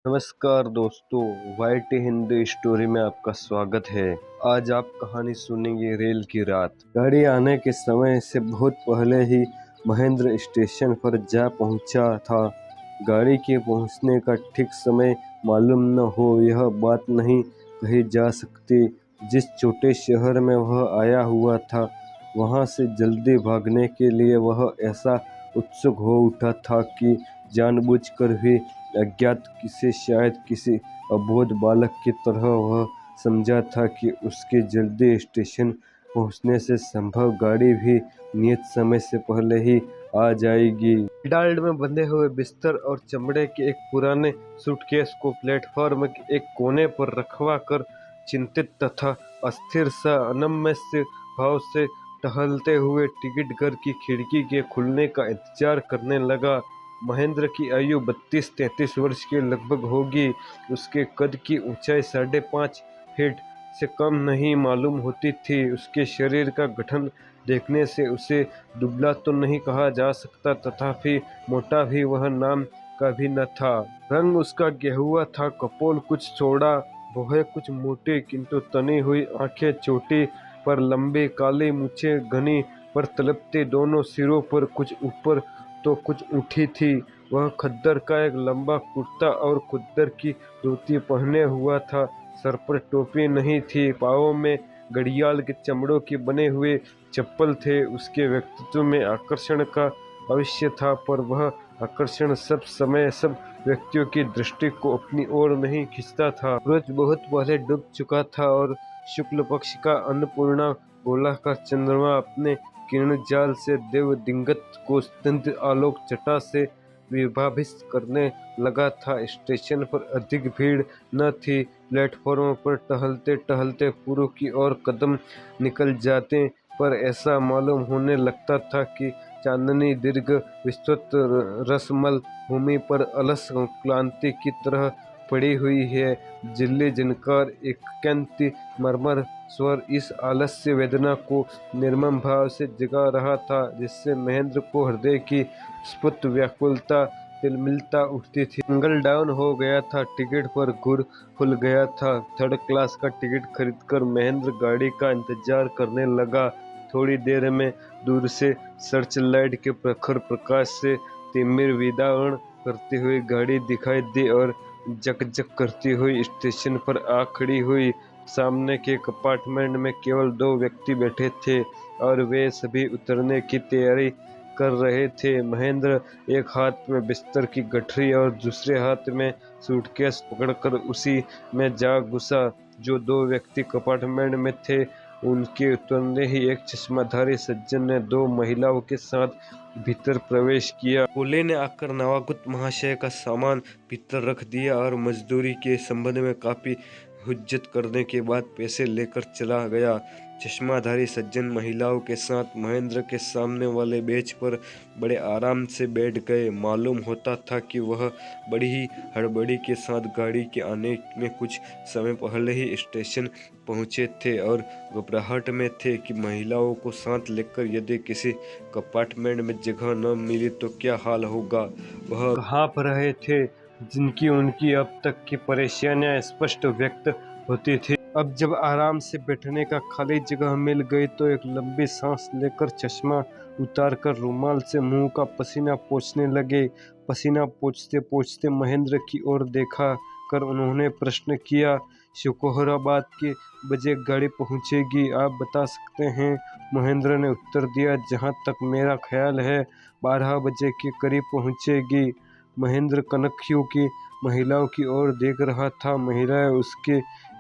नमस्कार दोस्तों, YT Hindi story में आपका स्वागत है। आज आप कहानी सुनेंगे रेल की रात। गाड़ी आने के समय से बहुत पहले ही महेंद्र स्टेशन पर जा पहुंचा था। गाड़ी के पहुंचने का ठीक समय मालूम न हो यह बात नहीं कही जा सकती। जिस छोटे शहर में वह आया हुआ था वहां से जल्दी भागने के लिए वह ऐसा उत्सुक हो उठा था कि जानबूझकर भी अज्ञात किसी शायद किसी अबोध बालक की तरह वह समझा था कि उसके जल्दी स्टेशन पहुंचने से संभव गाड़ी भी नियत समय से पहले ही आ जाएगी। डाल्ड में बंधे हुए बिस्तर और चमड़े के एक पुराने सूटकेस को प्लेटफॉर्म के एक कोने पर रखवा कर चिंतित तथा अस्थिर सा अनम्य से भाव से टहलते हुए टिकट घर की खिड़की के खुलने का इंतजार करने लगा। महेंद्र की आयु 32-33 वर्ष के लगभग होगी। उसके कद की ऊंचाई 5.5 फीट से कम नहीं मालूम होती थी। उसके शरीर का गठन देखने से उसे दुबला तो नहीं कहा जा सकता, तथापि मोटा भी वह नाम का भी न था। रंग उसका गेहुआ था, कपोल कुछ चौड़ा, भौहें कुछ मोटी किंतु तनी हुई, आंखें छोटी पर लंबी, काली मूछें घनी पर तलपती, दोनों सिरों पर कुछ ऊपर तो कुछ उठी थी। वह खद्दर का एक लंबा कुर्ता और खुद्दर की धोती पहने हुआ था। सर पर टोपी नहीं थी। पाँवों में घड़ियाल के चमड़ों के बने हुए चप्पल थे। उसके व्यक्तित्व में आकर्षण का अवश्य था, पर वह आकर्षण सब समय सब व्यक्तियों की दृष्टि को अपनी ओर नहीं खींचता था। सूरज बहुत पहले डूब चुका था और शुक्ल पक्ष का अन्नपूर्णा गोलाकार चंद्रमा अपने किरण जाल से देव दिगंत को अत्यंत आलोक चटा से विभाभित करने लगा था। स्टेशन पर अधिक भीड़ न थी। प्लेटफॉर्म पर टहलते टहलते पूर्व की ओर कदम निकल जाते, पर ऐसा मालूम होने लगता था कि चांदनी दीर्घ विस्तृत रसमल भूमि पर अलस क्लांति की तरह पड़ी हुई है। जिल्ली जनकार एकांती मरमर स्वर इस आलस्य वेदना को निर्मम भाव से जगा रहा था, जिससे महेंद्र को हृदय की स्फुट व्याकुलता तिलमिलता उठती थी। सिंगल डाउन हो गया था। टिकट पर घूर खुल गया था। थर्ड क्लास का टिकट खरीदकर महेंद्र गाड़ी का इंतजार करने लगा। थोड़ी देर में दूर से सर्च लाइट के प्रखर प्रकाश से तिमिर विदावण करती हुई गाड़ी दिखाई दी और जक-जक करती हुई स्टेशन पर आ खड़ी हुई। सामने के कंपार्टमेंट में केवल 2 व्यक्ति बैठे थे और वे सभी उतरने की तैयारी कर रहे थे। महेंद्र एक हाथ में बिस्तर की गठरी और दूसरे हाथ में सूटकेस पकड़कर उसी में जा घुसा। जो 2 व्यक्ति कंपार्टमेंट में थे, उनके उतरने ही एक चश्माधारी सज्जन ने 2 महिलाओं के साथ भीतर प्रवेश किया। कोले ने आकर नवागत महाशय का सामान भीतर रख दिया और मजदूरी के संबंध में काफी हुज्जत करने के बाद पैसे लेकर चला गया। चश्माधारी सज्जन महिलाओं के साथ महेंद्र के सामने वाले बेंच पर बड़े आराम से बैठ गए। मालूम होता था कि वह बड़ी ही हड़बड़ी के साथ गाड़ी के आने में कुछ समय पहले ही स्टेशन पहुंचे थे और घबराहट में थे कि महिलाओं को साथ लेकर यदि किसी कंपार्टमेंट में जगह न मिली तो क्या हाल होगा। वह काँप रहे थे। जिनकी उनकी अब तक की परेशानियां स्पष्ट व्यक्त होती थी, अब जब आराम से बैठने का खाली जगह मिल गई तो एक लंबी सांस लेकर चश्मा उतारकर रुमाल से मुंह का पसीना पोंछने लगे। पसीना पोंछते पोंछते महेंद्र की ओर देखा कर उन्होंने प्रश्न किया, शुकोहराबाद के बजे गाड़ी पहुंचेगी, आप बता सकते हैं? महेंद्र ने उत्तर दिया, जहां तक मेरा ख्याल है 12 बजे के करीब पहुंचेगी। महेंद्र कनखियों की महिलाओं की ओर देख रहा था। महिलाएं उसके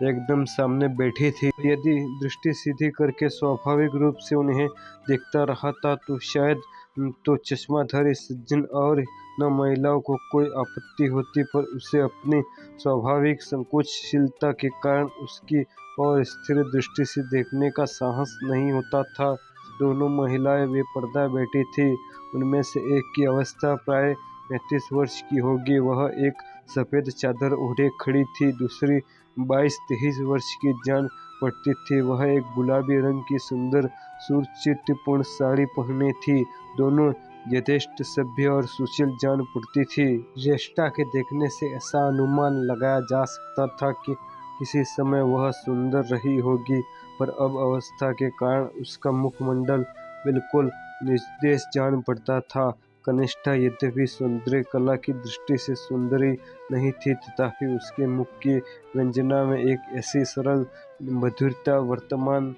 एकदम सामने बैठी थी। यदि दृष्टि सीधी करके स्वाभाविक रूप से उन्हें देखता रहा था तो शायद तो चश्माधारी सज्जन और न महिलाओं को कोई आपत्ति होती, पर उसे अपनी स्वाभाविक संकोचशीलता के कारण उसकी और स्थिर दृष्टि से देखने का साहस नहीं होता था। दोनों महिलाएं बेपर्दा बैठी थी। उनमें से एक की अवस्था प्राय 35 वर्ष की होगी। वह एक सफेद चादर ओढ़े खड़ी थी। दूसरी 22-23 वर्ष की जान पड़ती थी। वह एक गुलाबी रंग की सुंदर सुचित्रपूर्ण साड़ी पहने थी। दोनों यथेष्ट सभ्य और सुशील जान पड़ती थी। ज्येष्ठा के देखने से ऐसा अनुमान लगाया जा सकता था कि किसी समय वह सुंदर रही होगी, पर अब अवस्था के कारण उसका मुखमंडल बिल्कुल निर्देश जान पड़ता था। कनिष्ठा यद्यपि सौंदर्य कला की दृष्टि से सुंदरी नहीं थी, तथापि उसके मुख की व्यंजना में एक ऐसी सरल मधुरता वर्तमान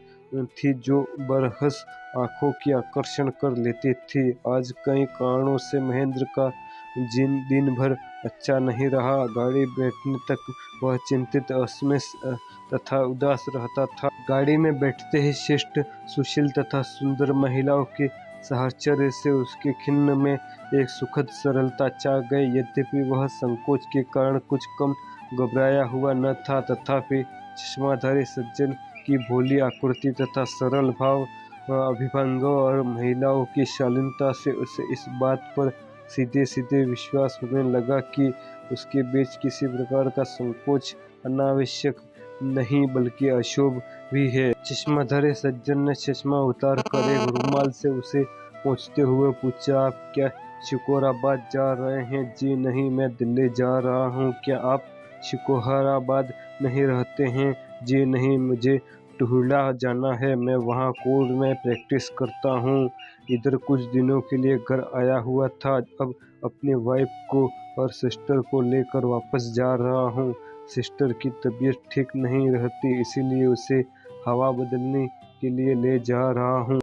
थी जो बरहस आंखों की आकर्षण कर लेती थी। आज कई कारणों से महेंद्र का दिन भर अच्छा नहीं रहा। गाड़ी बैठने तक वह चिंतित, असमंजस तथा उदास रहता था। गाड़ी में बैठते ही शिष्ट, सुशील तथा सुंदर महिलाओं के साहचर्य से उसके खिन्न में एक सुखद सरलता छा गई। यद्यपि वह संकोच के कारण कुछ कम घबराया हुआ न था, तथापि चश्माधारी सज्जन की भोली आकृति तथा सरल भाव, अभिभंग और महिलाओं की शालीनता से उसे इस बात पर सीधे सीधे विश्वास होने लगा कि उसके बीच किसी प्रकार का संकोच अनावश्यक नहीं बल्कि अशुभ भी है। चश्माधारी सज्जन ने चश्मा उतार कर एक रुमाल से उसे पोंछते हुए पूछा, आप क्या शिकोहाराबाद जा रहे हैं? जी नहीं, मैं दिल्ली जा रहा हूँ। क्या आप शिकोहाराबाद नहीं रहते हैं? जी नहीं, मुझे टुहला जाना है, मैं वहाँ कोर्ट में प्रैक्टिस करता हूँ। इधर कुछ दिनों के लिए घर आया हुआ था, अब अपनी वाइफ को और सिस्टर को लेकर वापस जा रहा हूँ। सिस्टर की तबीयत ठीक नहीं रहती, इसीलिए उसे हवा बदलने के लिए ले जा रहा हूँ।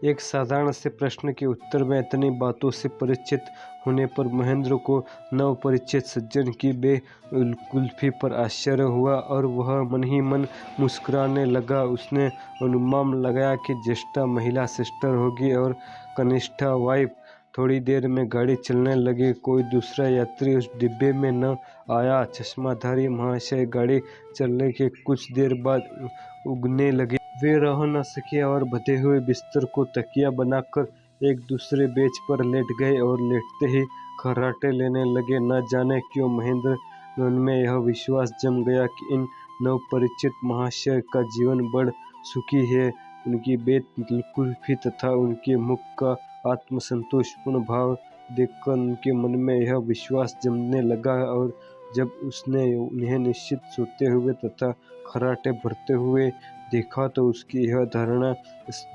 एक साधारण से प्रश्न के उत्तर में इतनी बातों से परिचित होने पर महेंद्र को नवपरिचित सज्जन की बेवकूफ़ी पर आश्चर्य हुआ और वह मन ही मन मुस्कुराने लगा। उसने अनुमान लगाया कि ज्येष्ठा महिला सिस्टर होगी और कनिष्ठा वाइफ। थोड़ी देर में गाड़ी चलने लगी। कोई दूसरा यात्री उस डिब्बे में न आया। चश्माधारी महाशय गाड़ी चलने के कुछ देर बाद उगने लगे। वे रह न सके और बंधे हुए बिस्तर को तकिया बनाकर एक दूसरे बेंच पर लेट गए और लेटते ही खर्राटे लेने लगे। न जाने क्यों महेंद्र मन में यह विश्वास जम गया कि इन नवपरिचित महाशय का जीवन बड़ सुखी है। उनकी बेवकूफ़ी तथा उनके मुख का आत्मसंतोषपूर्ण भाव देखकर उनके मन में यह विश्वास जमने लगा और जब उसने उन्हें निश्चित सोते हुए तथा खर्राटे भरते हुए देखा तो उसकी यह धारणा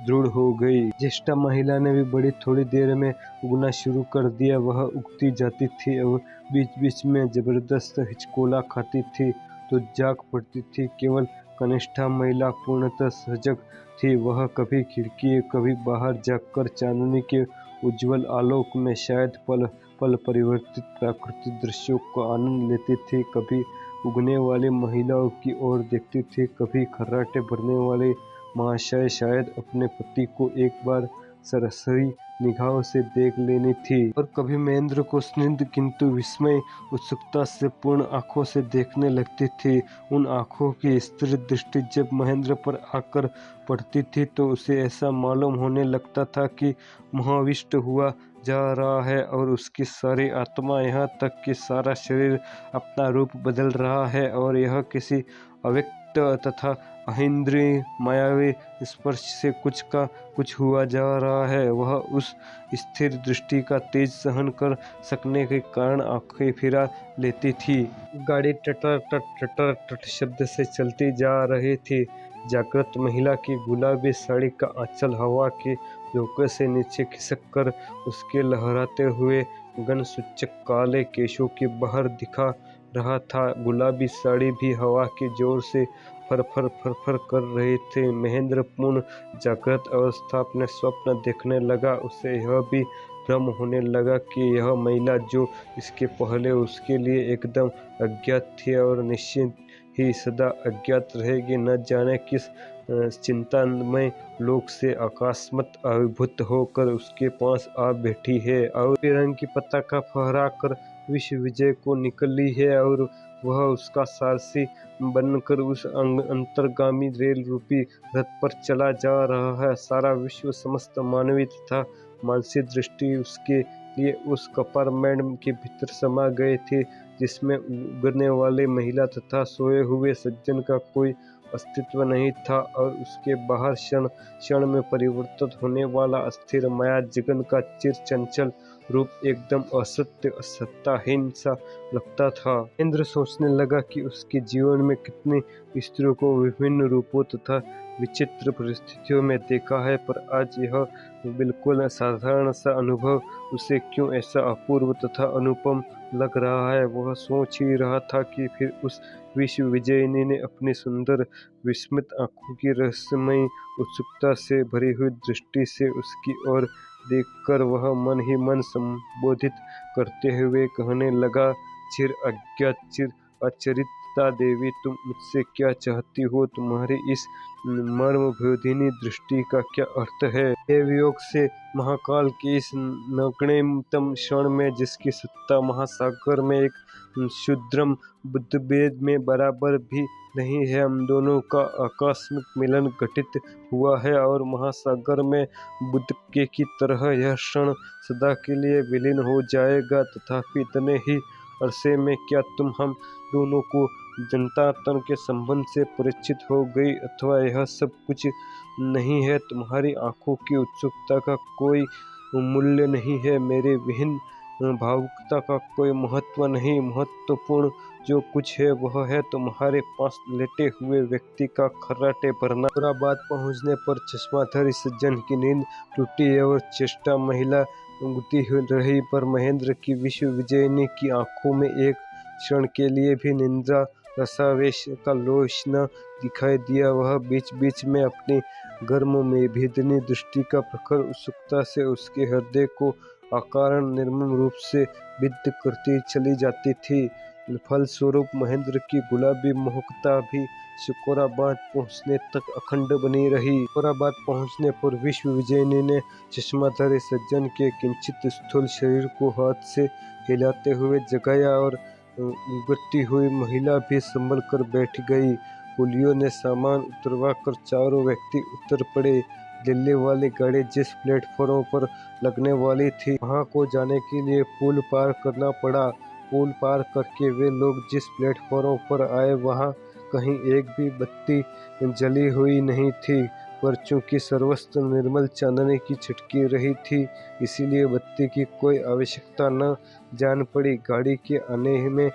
दृढ़ हो गई। ज्येष्ठा महिला ने भी बड़ी थोड़ी देर में उगना शुरू कर दिया। वह उगती जाती थी और बीच बीच में जबरदस्त हिचकोला खाती थी तो जाग पड़ती थी। केवल कनिष्ठा महिला पूर्णतः सजग थी। वह कभी खिड़की, कभी बाहर जाकर चांदनी के उज्ज्वल आलोक में शायद पल पल परिवर्तित प्राकृतिक दृश्यों का आनंद लेती थी, कभी उगने वाली महिलाओं की ओर देखती थी, कभी खर्राटे भरने वाले महाशय शायद अपने पति को एक बार सरसरी निगाहों से देख लेनी थी, और कभी महेंद्र को स्निग्ध किंतु विस्मय उत्सुकता से पूर्ण आंखों से देखने लगती थी। उन आंखों की स्थिर दृष्टि जब महेंद्र पर आकर पड़ती थी तो उसे ऐसा मालूम होने लगता था कि महाविष्ट हुआ जा रहा है और उसकी सारी आत्मा, यहाँ तक कि सारा शरीर अपना रूप बदल रहा है और यह किसी अव्यक्त तथा अहिंद्रिय मायावी स्पर्श से कुछ का कुछ हुआ जा रहा है। वह उस स्थिर दृष्टि का तेज सहन कर सकने के कारण आंखें फिरा लेती थी। गाड़ी टटर टट शब्द से चलती जा रही थी। जागृत महिला की गुलाबी साड़ी का आंचल हवा के झोंके से नीचे खिसक कर उसके लहराते हुए गण सूचक काले केशों के बाहर दिखा रहा था। गुलाबी साड़ी भी हवा के जोर से फर कर रहे थे। महेंद्र पूर्ण जागृत अवस्था अपने स्वप्न देखने लगा। उसे यह भी भ्रम होने लगा कि यह महिला जो इसके पहले उसके लिए एकदम अज्ञात थी और निश्चित ही सदा अज्ञात रहेगी, न जाने किस चिंतामय लोक से अकस्मात अभिभूत होकर उसके पास आ बैठी है और रंग की पताका फहरा कर विश्व विजय को निकली है और वह उसका सारथी बनकर उस अंतर्गामी रेल रूपी रथ पर चला जा रहा है। सारा विश्व, समस्त मानवीय तथा मानसिक दृष्टि उसके लिए उस कंपार्टमेंट के भीतर समा गए थे जिसमें उगने वाली महिला तथा सोए हुए सज्जन का कोई अस्तित्व नहीं था, और उसके बाहर क्षण क्षण में परिवर्तित होने वाला अस्थिर माया जगन का चिर चंचल रूप एकदम असत्य सत्ताहीन सा लगता था। इंद्र सोचने लगा कि उसके जीवन में कितनी स्त्रियों को विभिन्न रूपों तथा विचित्र परिस्थितियों में देखा है, पर आज यह बिल्कुल साधारण सा अनुभव उसे क्यों ऐसा अपूर्व तथा अनुपम लग रहा है। वह सोच ही रहा था कि फिर उस विश्व विजयिनी ने अपनी सुंदर विस्मित आंखों की रहस्यमयी उत्सुकता से भरी हुई दृष्टि से उसकी ओर देखकर वह मन ही मन संबोधित करते हुए कहने लगा, चिर अज्ञात चिर अचरिता देवी, तुम मुझसे क्या चाहती हो? तुम्हारी इस मर्मभेदिनी दृष्टि का क्या अर्थ है? हे वियोग से महाकाल के इस नगण्यतम क्षण में, जिसकी सत्ता महासागर में एक क्षुद्रम बुद्धभेद में बराबर भी नहीं है, हम दोनों का आकस्मिक मिलन घटित हुआ है और महासागर में बुद्ध के की तरह यह क्षण सदा के लिए विलीन हो जाएगा। तथापि इतने ही अरसे में क्या तुम हम दोनों को जनतातन के संबंध से परिचित हो गई, अथवा यह सब कुछ नहीं है? तुम्हारी आंखों की उत्सुकता का कोई मूल्य नहीं है, मेरे विहीन भावुकता का कोई महत्व नहीं। महत्वपूर्ण जो कुछ है वह है तुम्हारे पास लेटे हुए व्यक्ति का खर्राटे भरना। पूरा बात पहुंचने पर चश्माधारी सज्जन की नींद टूटी और चेष्टा महिला उगती रही, पर महेंद्र की विश्व विजयिनी की आंखों में एक क्षण के लिए भी निंदा रसावेश का लोश न दिखाई दिया। वह बीच बीच में अपनी गर्म में भेदनी दृष्टि का प्रखर उत्सुकता से उसके हृदय को अकारण निर्मम रूप से विद्ध करती चली जाती थी। फलस्वरूप महेंद्र की गुलाबी मोहकता भी शुक्राबाद पहुंचने तक अखंड बनी रही। शुक्राबाद पहुंचने पर विश्व विजयिनी ने चश्माधारी सज्जन के किंचित स्थूल शरीर को हाथ से हिलाते हुए जगाया और उगती हुई महिला भी संभल कर बैठ गई। पुलियों ने सामान उतरवा कर चारों व्यक्ति उतर पड़े। दिल्ली वाली गाड़ी जिस प्लेटफॉर्म पर लगने वाली थी, वहां को जाने के लिए पुल पार करना पड़ा। पुल पार करके वे लोग जिस प्लेटफॉर्म पर आए, वहां कहीं एक भी बत्ती जली हुई नहीं थी, पर चूंकि सर्वस्त्र निर्मल चांदनी की छिटकी रही थी, इसीलिए बत्ती की कोई आवश्यकता न जान पड़ी। गाड़ी के आने में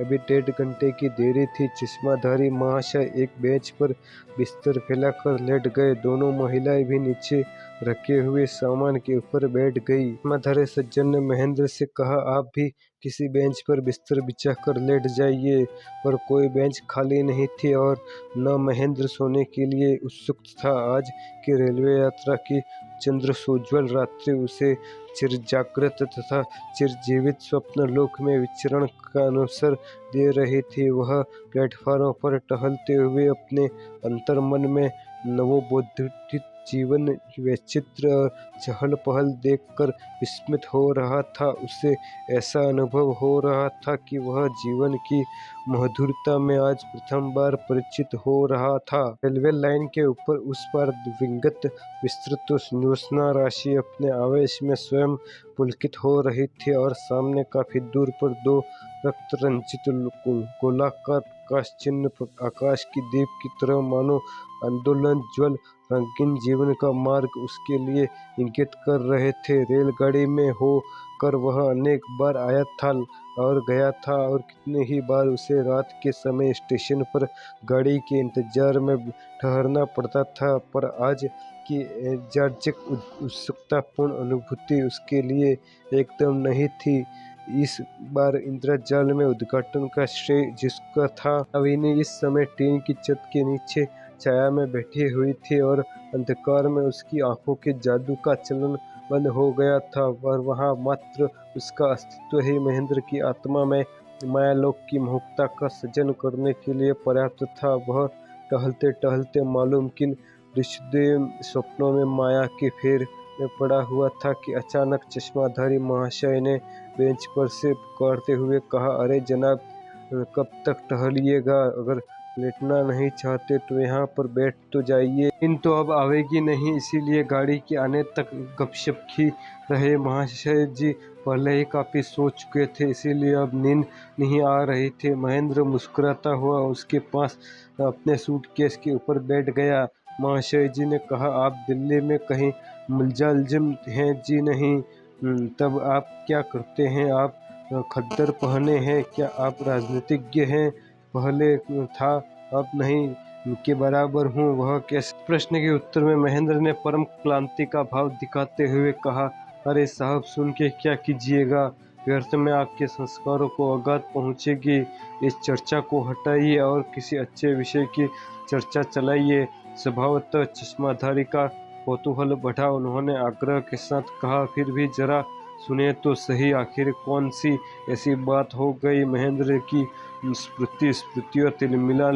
अभी 1.5 घंटे की देरी थी। चश्माधारी महाशय एक बेंच पर बिस्तर फैलाकर लेट गए। दोनों महिलाएं भी नीचे रखे हुए सामान के ऊपर बैठ गई। चश्माधारी सज्जन ने महेंद्र से कहा, आप भी किसी बेंच पर बिस्तर बिछाकर लेट जाइए। पर कोई बेंच खाली नहीं थी और न महेंद्र सोने के लिए उत्सुक था। आज की रेलवे यात्रा की चंद्रसोज्वल रात्रि उसे चिरजागृत तथा चिरजीवित स्वप्न लोक में विचरण का अवसर दे रही थी। वह प्लेटफार्म पर टहलते हुए अपने अंतर्मन में नवोबोधित जीवन वैचित्र और चहल पहल देखकर विस्मित हो रहा था। उसे ऐसा अनुभव हो रहा था कि वह जीवन की मधुरता में आज प्रथम बार परिचित हो रहा था। रेलवे लाइन के ऊपर उस पार विंगत विस्तृत ज्योत्स्ना राशि अपने आवेश में स्वयं पुलकित हो रही थी, और सामने काफी दूर पर दो रक्त रंजित गोलाकार आकाश चिन्ह आकाश की दीप की तरह मानो आंदोलन ज्वल रंगीन जीवन का मार्ग उसके लिए इंगित कर रहे थे। रेलगाड़ी में हो कर वह अनेक बार आया था और गया था, और कितने ही बार उसे रात के समय स्टेशन पर गाड़ी के इंतजार में ठहरना पड़ता था, पर आज की ऐतिहासिक उत्सुकतापूर्ण अनुभूति उसके लिए एकदम नहीं थी। इस बार इंद्रजाल में उद्घाटन का श्रेय जिसका था। नवीनी इस समय टीन की छत के नीचे छाया में बैठी हुई थी और अंधकार में उसकी आंखों के जादू का चलन बंद हो गया था, और वहां मात्र उसका अस्तित्व ही महेंद्र की आत्मा में मायालोक की मोहकता का सृजन करने के लिए पर्याप्त था। वह टहलते टहलते मालूम किन विशुद्ध स्वप्नों में माया के फेर में पड़ा हुआ था कि अचानक चश्माधारी महाशय ने बेंच पर से पुकारते हुए कहा, अरे जनाब, कब तक टहलिएगा? अगर लेटना नहीं चाहते तो यहाँ पर बैठ तो जाइए। नींद तो अब आवेगी नहीं, इसीलिए गाड़ी के आने तक गपशप की रहे। महाशय जी पहले ही काफ़ी सो चुके थे, इसीलिए अब नींद नहीं आ रही थी। महेंद्र मुस्कुराता हुआ उसके पास अपने सूटकेस के ऊपर बैठ गया। महाशय जी ने कहा, आप दिल्ली में कहीं मुलजिम हैं? जी नहीं। तब आप क्या करते हैं? आप खद्दर पहने हैं क्या? आप राजनीतिज्ञ हैं? पहले था, अब नहीं के बराबर हूँ। वह कैसे? प्रश्न के उत्तर में महेंद्र ने परम क्लांति का भाव दिखाते हुए कहा, अरे साहब, सुन के क्या कीजिएगा? व्यर्थ में आपके संस्कारों को आघात पहुँचेगी। इस चर्चा को हटाइए और किसी अच्छे विषय की चर्चा चलाइए। स्वभावतः चश्माधारी का कौतूहल बढ़ा। उन्होंने आग्रह के साथ कहा, फिर भी जरा सुने तो सही, आखिर कौन सी ऐसी बात हो गई? महेंद्र की स्मृतियों तिलमिला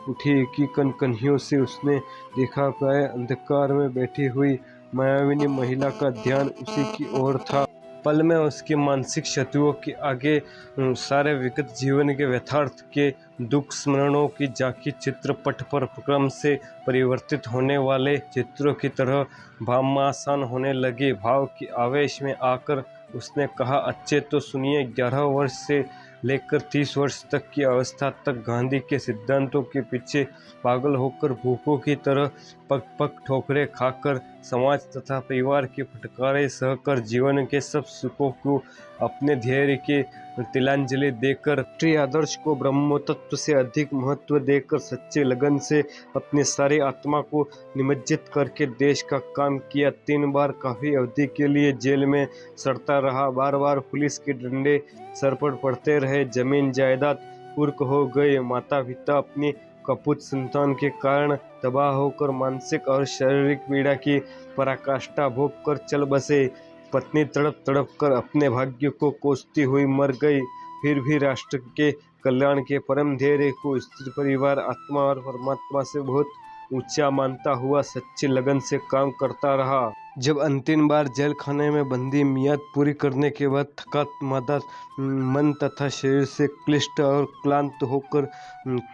उठी कि कनकनियों से उसने देखा, प्राय अंधकार में बैठी हुई मायाविनी महिला का ध्यान उसी की ओर था। पल में उसके मानसिक शत्रुओं के आगे सारे विगत जीवन के व्यथार्थ के दुख स्मरणों की झांकी चित्रपट पर क्रम से परिवर्तित होने वाले चित्रों की तरह भामासान होने लगी। भाव की आवेश में आकर उसने कहा, अच्छे तो सुनिए। 11 वर्ष से लेकर 30 वर्ष तक की अवस्था तक गांधी के सिद्धांतों के पीछे पागल होकर भूखों की तरह पग पग ठोकरें खाकर समाज तथा परिवार के फटकारे सहकर जीवन के सब सुखों को अपने धैर्य के तिलांजलि देकर राष्ट्रीय आदर्श को ब्रह्मतत्व से अधिक महत्व देकर सच्चे लगन से अपनी सारी आत्मा को निमज्जित करके देश का काम किया। 3 बार काफी अवधि के लिए जेल में सड़ता रहा। बार बार पुलिस के डंडे सर पर पड़ते रहे। जमीन जायदाद कुर्क हो गई। माता पिता अपनी कपूत संतान के कारण तबाह होकर मानसिक और शारीरिक पीड़ा की पराकाष्ठा भोग कर चल बसे। पत्नी तड़प तड़प कर अपने भाग्य को कोसती हुई मर गई। फिर भी राष्ट्र के कल्याण के परम ध्येय को स्त्री, परिवार, आत्मा और परमात्मा से बहुत ऊंचा मानता हुआ सच्ची लगन से काम करता रहा। जब अंतिम बार जेल खाने में बंदी मियाद पूरी करने के बाद थका मादा मन तथा शरीर से क्लिष्ट और क्लांत होकर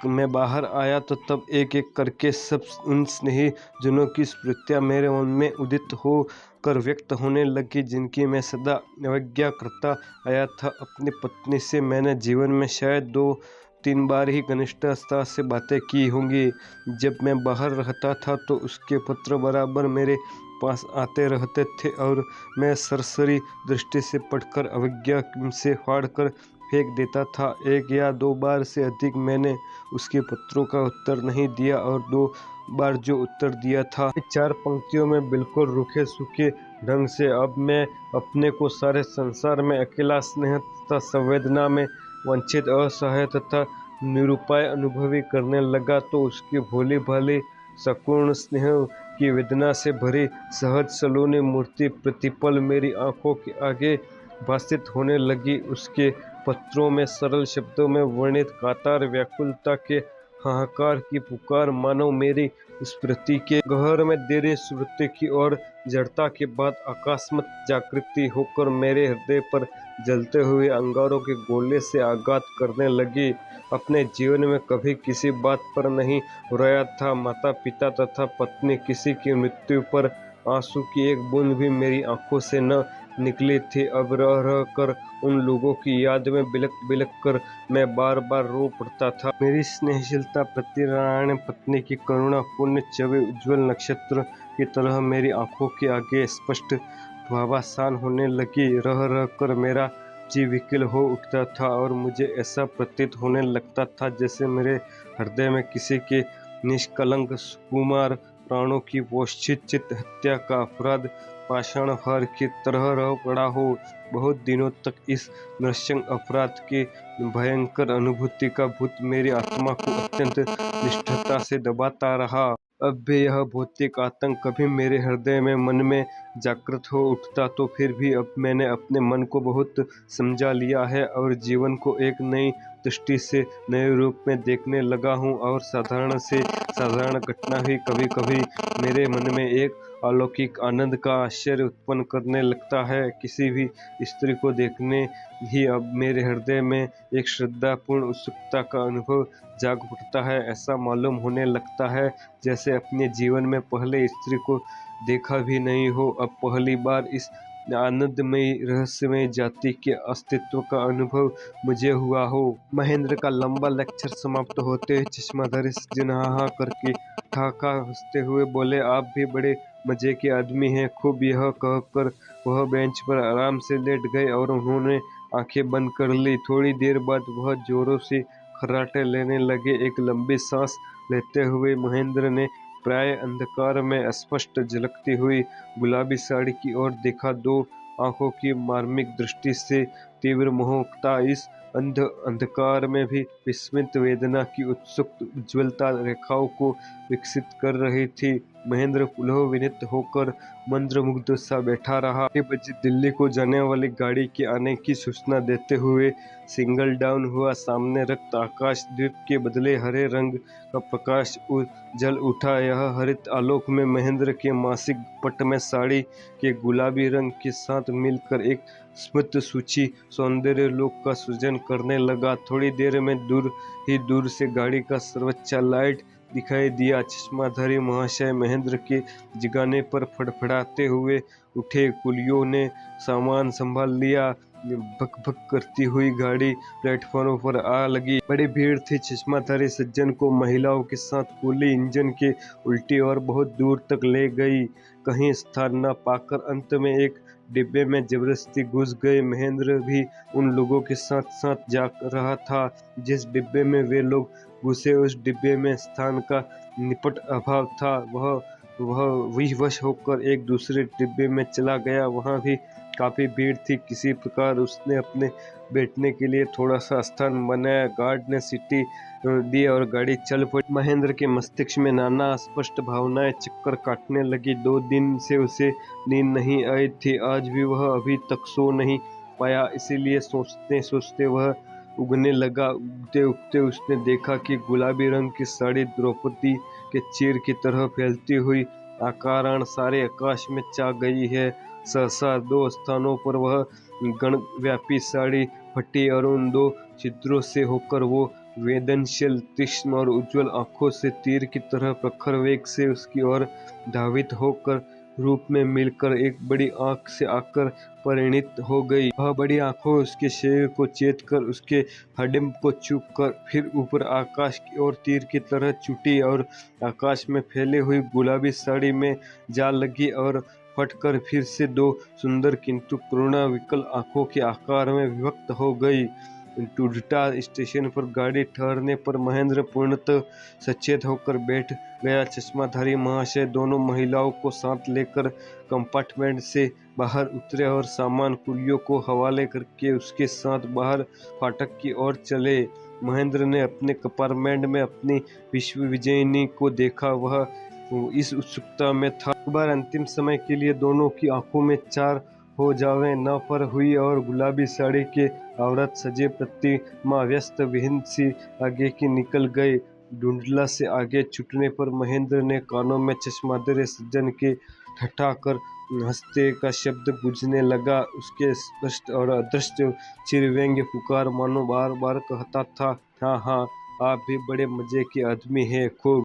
मैं बाहर आया, तो तब एक एक करके सब उन स्नेही जनों की स्मृतियाँ मेरे मन में उदित हो कर व्यक्त होने लगी, जिनकी मैं सदा अवज्ञा करता आया था। अपनी पत्नी से मैंने जीवन में शायद 2-3 बार ही घनिष्ठता से बातें की होंगी। जब मैं बाहर रहता था तो उसके पत्र बराबर मेरे पास आते रहते थे और मैं सरसरी दृष्टि से पढ़कर अवज्ञा से फाड़ कर फेंक देता था। 1 या 2 बार से अधिक मैंने उसके पत्रों का उत्तर नहीं दिया और 2 बार जो उत्तर दिया था 4 पंक्तियों में बिल्कुल रूखे सूखे ढंग से। अब मैं अपने को सारे संसार में अकेला स्नेह तथा संवेदना में वंचित, असहाय तथा निरुपाय अनुभवी करने लगा, तो उसकी भोली भाली सकुर्ण स्नेह की वेदना से भरी सहज सलोनी मूर्ति प्रतिपल मेरी आंखों के आगे भासित होने लगी। उसके पत्रों में सरल शब्दों में वर्णित कातर व्याकुलता के हाहाकार की पुकार मानो मेरी स्मृति के गहर में देरी स्मृति की ओर जड़ता के बाद अकस्मात जागृति होकर मेरे हृदय पर जलते हुए अंगारों के गोले से आघात करने लगी। अपने जीवन में कभी किसी बात पर नहीं रोया था। माता पिता तथा पत्नी किसी की मृत्यु पर आंसू की एक बूंद भी मेरी आंखों से न निकली थी। अब रह रह कर उन लोगों की याद में बिलक बिलक कर मैं बार बार रो पड़ता था। मेरी स्नेहशीलता प्रति नारायण पत्नी की करुणा पुण्य छवि उज्ज्वल नक्षत्र की तरह मेरी आंखों के आगे स्पष्ट भावासान होने लगी। रह रह कर मेरा जी विकल हो उठता था और मुझे ऐसा प्रतीत होने लगता था जैसे मेरे हृदय में किसी के निष्कलंक सुकुमार प्राणों की वोच्छित हत्या का अपराध पाषाण हार की तरह रह पड़ा हो। बहुत दिनों तक इस नृशंस अपराध की भयंकर अनुभूति का भूत मेरी आत्मा को अत्यंत निष्ठता से दबाता रहा। अब भी यह भौतिक आतंक कभी मेरे हृदय में मन में जागृत हो उठता, तो फिर भी अब मैंने अपने मन को बहुत समझा लिया है और जीवन को एक नई दृष्टि से नए रूप में देखने लगा हूँ। और साधारण से साधारण घटना ही कभी कभी मेरे मन में एक अलौकिक आनंद का आश्चर्य उत्पन्न करने लगता है। किसी भी स्त्री को देखने ही अब मेरे हृदय में एक श्रद्धापूर्ण उत्सुकता का अनुभव जाग उठता है। ऐसा मालूम होने लगता है जैसे अपने जीवन में पहले स्त्री को देखा भी नहीं हो। अब पहली बार इस आनंदमयी रहस्यमय जाति के अस्तित्व का अनुभव मुझे हुआ हो। महेंद्र का लंबा लेक्चर समाप्त होते ही चश्माधारी सज्जन हा हा करके ठाका हंसते हुए बोले, आप भी बड़े मजे के आदमी हैं। खूब यह कहकर वह बेंच पर आराम से लेट गए और उन्होंने आंखें बंद कर ली। थोड़ी देर बाद वह जोरों से खर्राटे लेने लगे। एक लंबी सांस लेते हुए महेंद्र ने प्राय अंधकार में स्पष्ट झलकती हुई गुलाबी साड़ी की ओर देखा। दो आंखों की मार्मिक दृष्टि से तीव्र मोहकता इस अंधकार में भी विस्मित वेदना की उत्सुक उज्ज्वलता रेखाओं को विकसित कर रही थी। महेंद्र पुलह विनीत होकर मंत्रमुग्ध सा बैठा रहा। 8 बजे दिल्ली को जाने वाली गाड़ी के आने की सूचना देते हुए सिग्नल डाउन हुआ। सामने रक्त आकाश द्वीप के बदले हरे रंग का प्रकाश जल उठा। यह हरित आलोक में महेंद्र के मासिक पट में साड़ी के गुलाबी रंग के साथ मिलकर एक स्मित सूची सौंदर्य लोक का सृजन करने लगा। थोड़ी देर में दूर से गाड़ी का सर्वोच्च लाइट दिखाई दिया। चश्माधारी महाशय महेंद्र के जगाने पर फड़फड़ाते हुए उठे। कुलियों ने सामान संभाल लिया। भक भक करती हुई गाड़ी प्लेटफॉर्म पर आ लगी। बड़ी भीड़ थी। चश्माधारी सज्जन को महिलाओं के साथ कुली इंजन के उल्टी और बहुत दूर तक ले गई। कहीं स्थान न पाकर अंत में एक डिब्बे में जबरदस्ती घुस गए। महेंद्र भी उन लोगों के साथ साथ जा रहा था। जिस डिब्बे में वे लोग घुसे उस डिब्बे में स्थान का निपट अभाव था। वह विवश होकर एक दूसरे डिब्बे में चला गया। वहां भी काफी भीड़ थी। किसी प्रकार उसने अपने बैठने के लिए थोड़ा सा स्थान बनाया। गार्ड ने सीटी दी और गाड़ी चल पड़ी। महेंद्र के मस्तिष्क में नाना अस्पष्ट भावनाएं चक्कर काटने लगी। 2 दिन से उसे नींद नहीं आई थी। आज भी वह अभी तक सो नहीं पाया। इसीलिए सोचते सोचते वह उगने लगा। उगते उगते उसने देखा कि गुलाबी रंग की साड़ी द्रौपदी के चीर की तरह फैलती हुई आकारान सारे आकाश में छा गई है। सहसा 2 स्थानों पर वह गणव्यापी साड़ी फटी और उन 2 छिद्रों से होकर वो वेदनशील तीक्ष्ण और उज्ज्वल आंखों से तीर की तरह प्रखर वेग से उसकी ओर धावित होकर रूप में मिलकर एक बड़ी आंख से आकर परिणित हो गई। वह बड़ी आंखों उसके शरीर को चेत कर उसके हडिम्ब को चूक कर फिर ऊपर आकाश की ओर तीर की तरह छूटी और आकाश में फैली हुई गुलाबी साड़ी में जा लगी और फटकर फिर से 2 सुंदर किंतु करुणा विकल आंखों के आकार में विभक्त हो गई। टूडटा स्टेशन पर गाड़ी ठहरने पर महेंद्र पूर्णतः सचेत होकर बैठ गया। चश्माधारी महाशय दोनों महिलाओं को साथ लेकर कंपार्टमेंट से बाहर उतरे और सामान कुलियों को हवाले करके उसके साथ बाहर फाटक की ओर चले। महेंद्र ने अपने कंपार्टमेंट में अपनी विश्व विजयिनी को देखा। वह इस उत्सुकता में था एक बार अंतिम समय के लिए दोनों की आंखों में चार हो जावे न पर हुई और गुलाबी साड़ी के आवृत सजे प्रतिमा व्यस्त विहीन सी आगे की निकल गए। ढूंढला से आगे छूटने पर महेंद्र ने कानों में चश्माधारी सज्जन के ठठाकर हंसते का शब्द गूंजने लगा। उसके स्पष्ट और अदृश्य चिरव्यंग्य पुकार मानो बार बार कहता था, हाँ हाँ, आप भी बड़े मजे के आदमी हैं। खूब